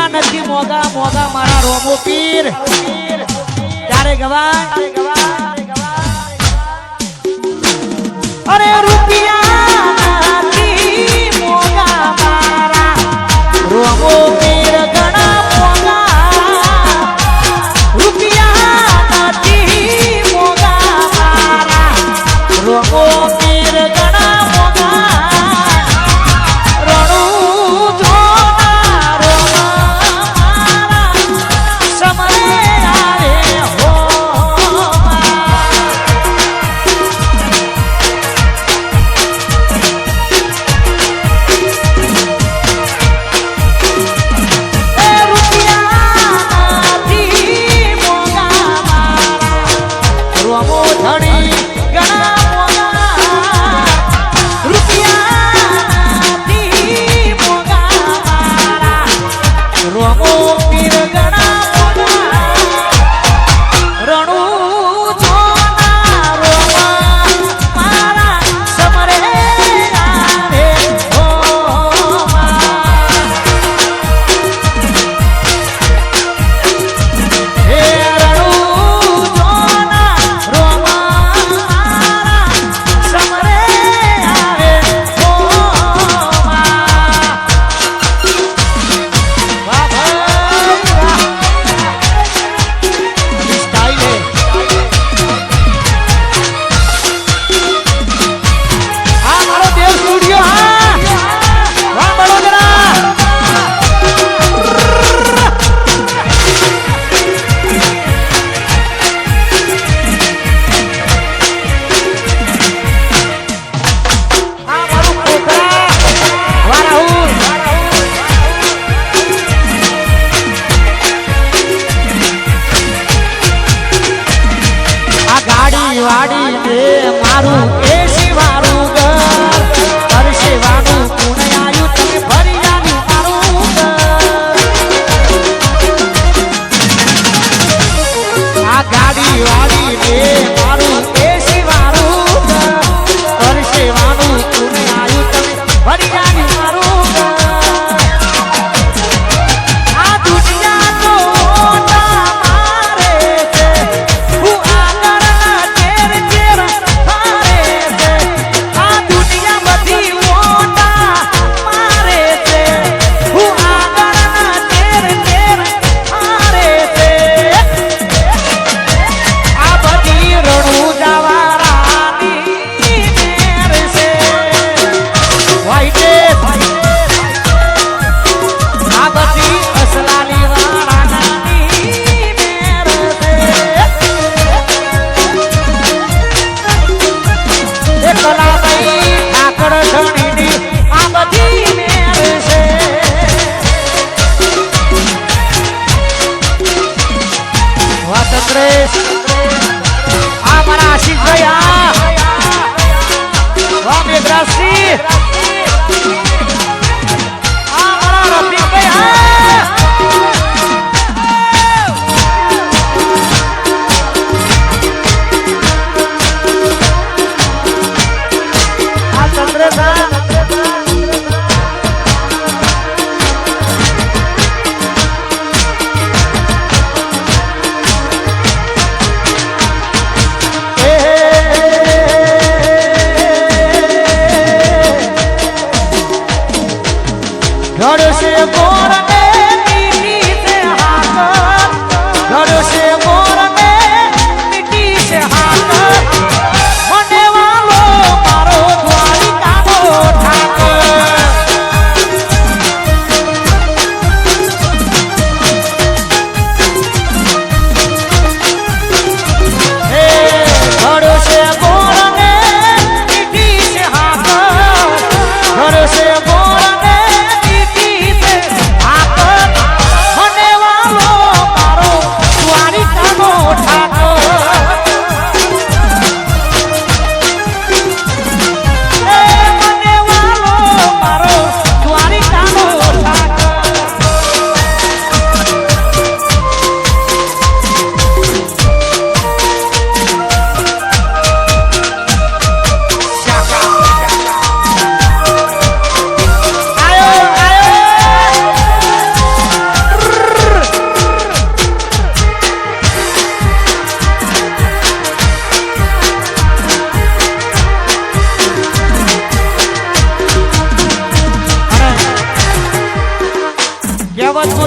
રૂપિયા નથી મોગા મોગા મારા રોમો પીર ત્યારે ગવા અરે રૂપિયા નથી મોગા મારા રોમો પીર ઘણા મોગા રૂપિયા નથી મોગા મારા રોમો પીર ઘણા મોગા વાડી દે મારું એસી વાળું ઘર પરસેવાનું પુણ્ય આયુ તમે ભરી જાનું મારું ઘર આ ગાડી વાડી દે મારું એસી વાળું ઘર પરસેવાનું પુણ્ય આયુ તમે ભરી જાનું મારું ઘર આ દુનિયા તો મારે છે હું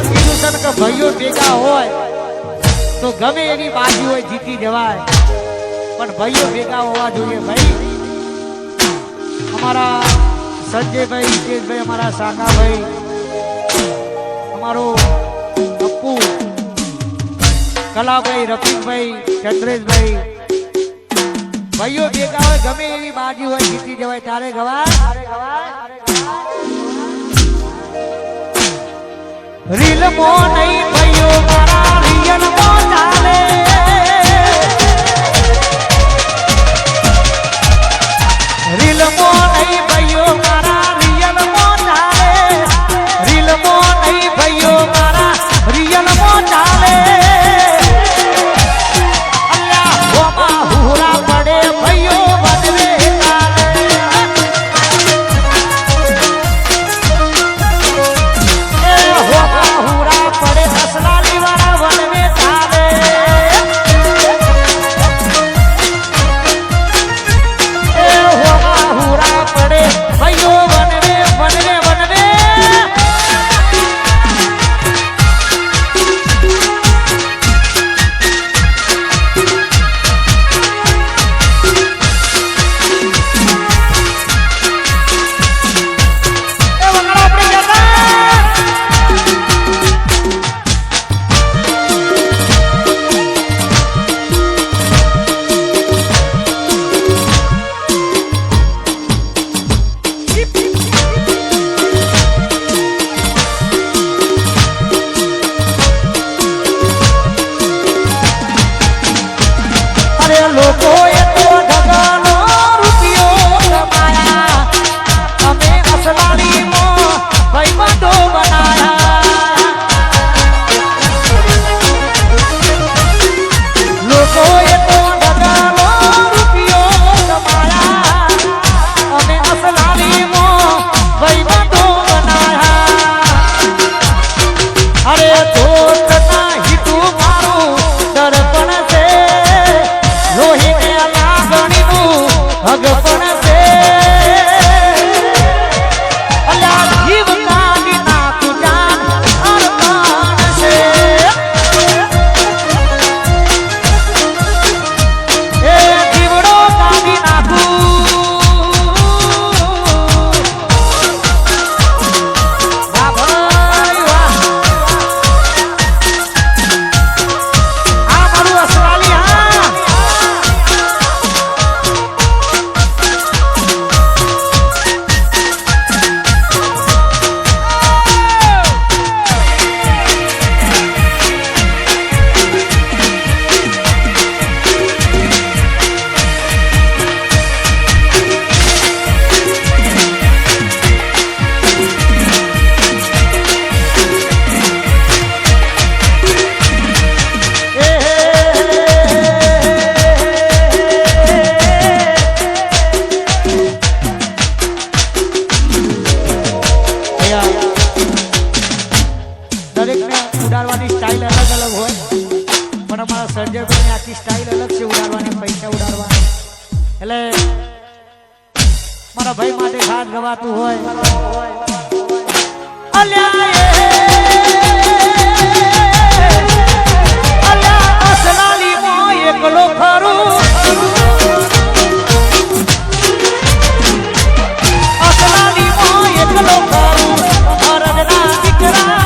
એમ કીધું છે કે ભાઈઓ ભેગા હોય તો ગમે એની બાજુ હોય જીતી જવાય, પણ ભાઈઓ ભેગા હોવા જોઈએ ભાઈ. અમારા સંજયભાઈ, હિતેશભાઈ, અમારા સાકાભાઈ, અમારો અપ્પુ, કલાભાઈ, રફીકભાઈ, ચંદ્રેશભાઈ, ભાઈઓ ભેગા હોય ગમે એવી બાજુ હોય જીતી જવાય તારે ગવાય. રીલ મો નહીં ભાઈઓ મારા રિયલ મો ચાલે, રીલ મો નહીં ભાઈઓ મારા રિયલ મો ચાલે, રીલ મો નહીં ભાઈઓ મારા રિયલ મો ચાલે. સંજયભાઈની આખી સ્ટાઇલ અલગ છે ઉડાડવાની, પૈસા ઉડાડવાની. એટલે મારા ભાઈ માટે ખાસ ગવાતું હોય એકલો ખરું અસલાની એકલો ખરું અરગના દીકરા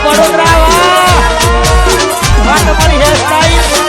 વડોદરા વાત મળી હે સ્ટાઈલ